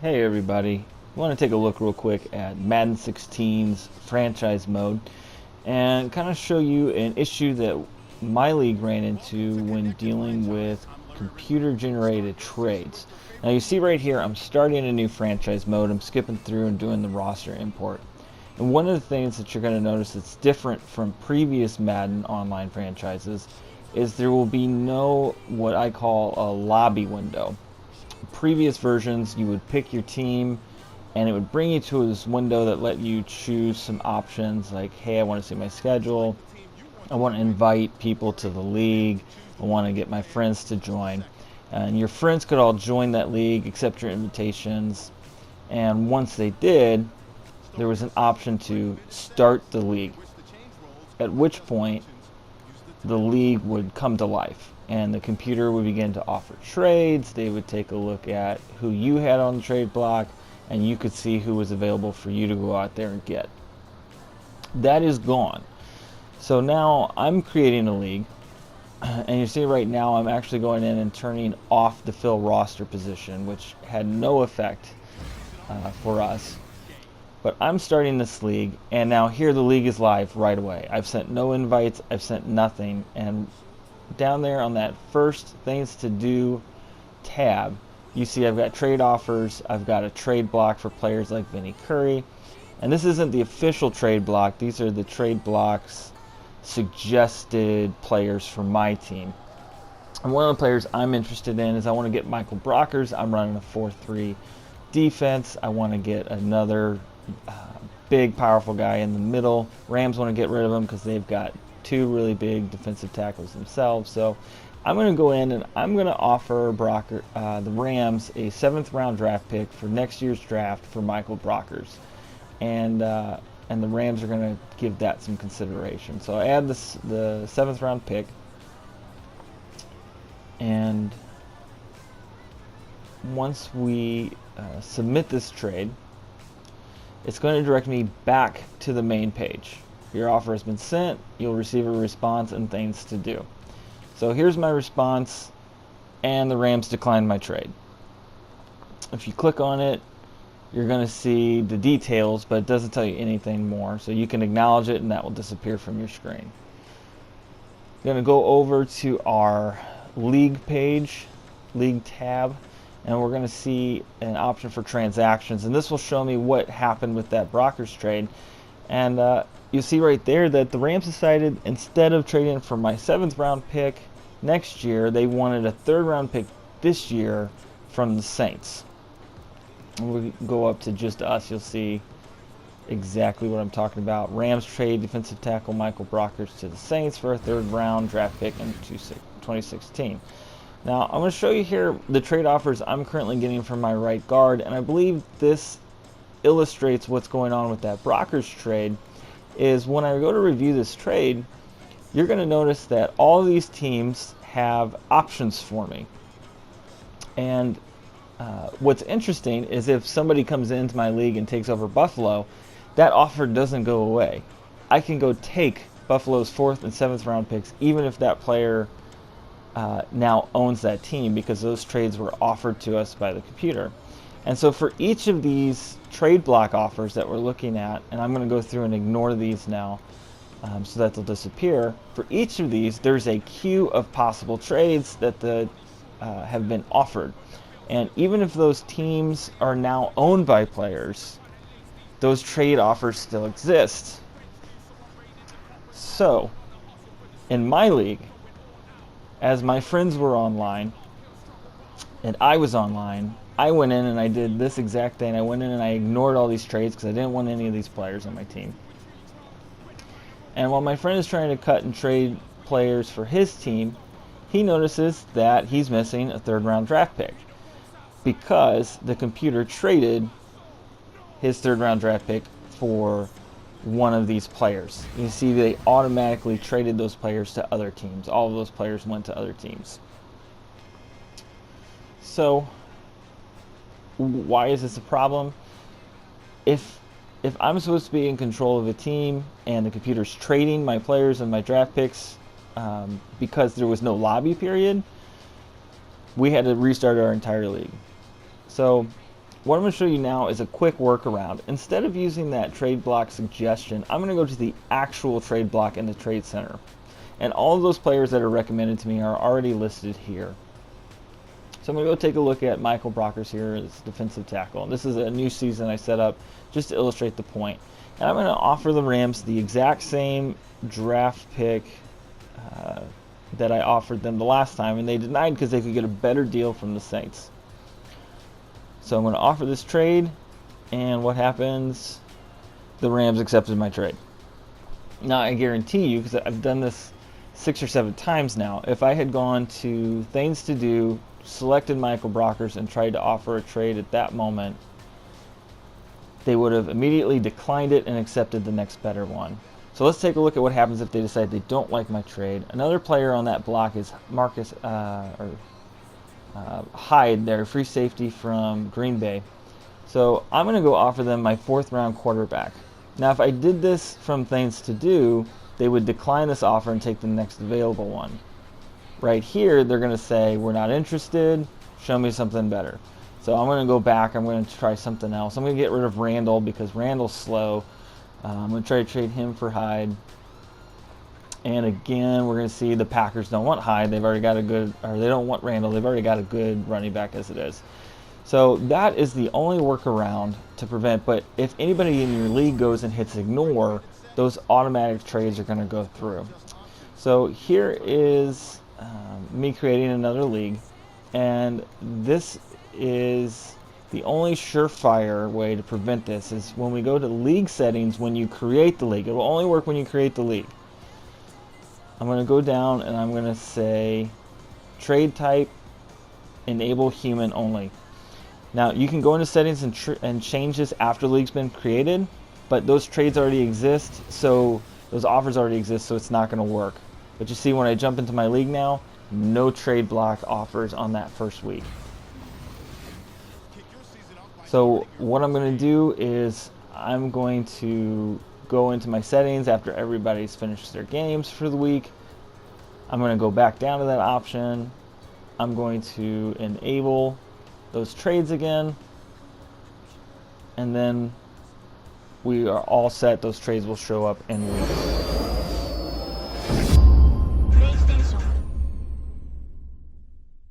Hey everybody, I want to take a look real quick at Madden 16's franchise mode and kind of show you an issue that my league ran into when dealing with computer generated trades. Now you see right here I'm starting a new franchise mode. I'm skipping through and doing the roster import. And one of the things that you're going to notice that's different from previous Madden online franchises is there will be no what I call a lobby window. Previous versions, you would pick your team and it would bring you to this window that let you choose some options like, hey, I want to see my schedule, I want to invite people to the league, I want to get my friends to join. And your friends could all join that league, accept your invitations, and once they did, there was an option to start the league, at which point the league would come to life and the computer would begin to offer trades. They would take a look at who you had on the trade block and you could see who was available for you to go out there and get. That is gone. So now I'm creating a league, and you see right now I'm actually going in and turning off the fill roster position, which had no effect for us. But I'm starting this league, and now here the league is live right away. I've sent no invites, I've sent nothing, and down there on that first things to do tab, you see I've got trade offers, I've got a trade block for players like Vinny Curry, and this isn't the official trade block, these are the trade blocks suggested players for my team. And one of the players I'm interested in is I want to get Michael Brockers. I'm running a 4-3 defense. I want to get another big powerful guy in the middle. Rams want to get rid of him because they've got two really big defensive tackles themselves. So I'm going to go in and I'm going to offer the Rams a 7th round draft pick for next year's draft for Michael Brockers, and the Rams are going to give that some consideration. So I add the 7th round pick, and once we submit this trade, it's going to direct me back to the main page. Your offer has been sent, you'll receive a response and things to do. So here's my response, and the Rams declined my trade. If you click on it, you're going to see the details, but it doesn't tell you anything more. So you can acknowledge it and that will disappear from your screen. I'm going to go over to our league page, league tab, and we're going to see an option for transactions, and this will show me what happened with that Brockers trade. And you see right there that the Rams decided instead of trading for my 7th round pick next year, they wanted a 3rd round pick this year from the Saints. And we go up to just us, you'll see exactly what I'm talking about. Rams trade defensive tackle Michael Brockers to the Saints for a 3rd round draft pick in 2016. Now I'm going to show you here the trade offers I'm currently getting from my right guard, and I believe this illustrates what's going on with that Brockers trade. Is when I go to review this trade, you're going to notice that all of these teams have options for me. And what's interesting is if somebody comes into my league and takes over Buffalo, that offer doesn't go away. I can go take Buffalo's 4th and 7th round picks even if that player now owns that team, because those trades were offered to us by the computer. And so for each of these trade block offers that we're looking at, and I'm going to go through and ignore these now so that they'll disappear, for each of these there's a queue of possible trades that have been offered. And even if those teams are now owned by players, those trade offers still exist. So in my league, as my friends were online and I was online, I went in and I did this exact thing. I went in and I ignored all these trades because I didn't want any of these players on my team. And while my friend is trying to cut and trade players for his team, he notices that he's missing a 3rd round draft pick because the computer traded his 3rd round draft pick for one of these players. You see they automatically traded those players to other teams. All of those players went to other teams. So why is this a problem? If I'm supposed to be in control of a team and the computer's trading my players and my draft picks because there was no lobby period, we had to restart our entire league. So what I'm going to show you now is a quick workaround. Instead of using that trade block suggestion, I'm going to go to the actual trade block in the trade center. And all of those players that are recommended to me are already listed here. So I'm going to go take a look at Michael Brockers here as defensive tackle. This is a new season I set up just to illustrate the point. And I'm going to offer the Rams the exact same draft pick that I offered them the last time, and they denied because they could get a better deal from the Saints. So I'm going to offer this trade, and what happens? The Rams accepted my trade. Now I guarantee you, because I've done this 6 or 7 times now, if I had gone to Things to Do, selected Michael Brockers, and tried to offer a trade at that moment, they would have immediately declined it and accepted the next better one. So let's take a look at what happens if they decide they don't like my trade. Another player on that block is Hyde, their free safety from Green Bay. So I'm going to go offer them my 4th round quarterback. Now if I did this from Things to Do, they would decline this offer and take the next available one. Right here, they're going to say, we're not interested, show me something better. So I'm going to go back, I'm going to try something else. I'm going to get rid of Randall because Randall's slow. I'm going to try to trade him for Hyde. And again, we're going to see the Packers don't want Hyde. They've already got a good, or they don't want Randall. They've already got a good running back as it is. So that is the only workaround to prevent. But if anybody in your league goes and hits ignore, those automatic trades are going to go through. So here is me creating another league. And this is the only surefire way to prevent this is when we go to league settings when you create the league. It will only work when you create the league. I'm going to go down and I'm going to say trade type, enable human only. Now you can go into settings and change this after the league's been created, but those trades already exist, so those offers already exist, so it's not going to work. But you see when I jump into my league now, no trade block offers on that first week. So what I'm going to do is I'm going to go into my settings after everybody's finished their games for the week. I'm going to go back down to that option. I'm going to enable those trades again. And then we are all set. Those trades will show up in weeks.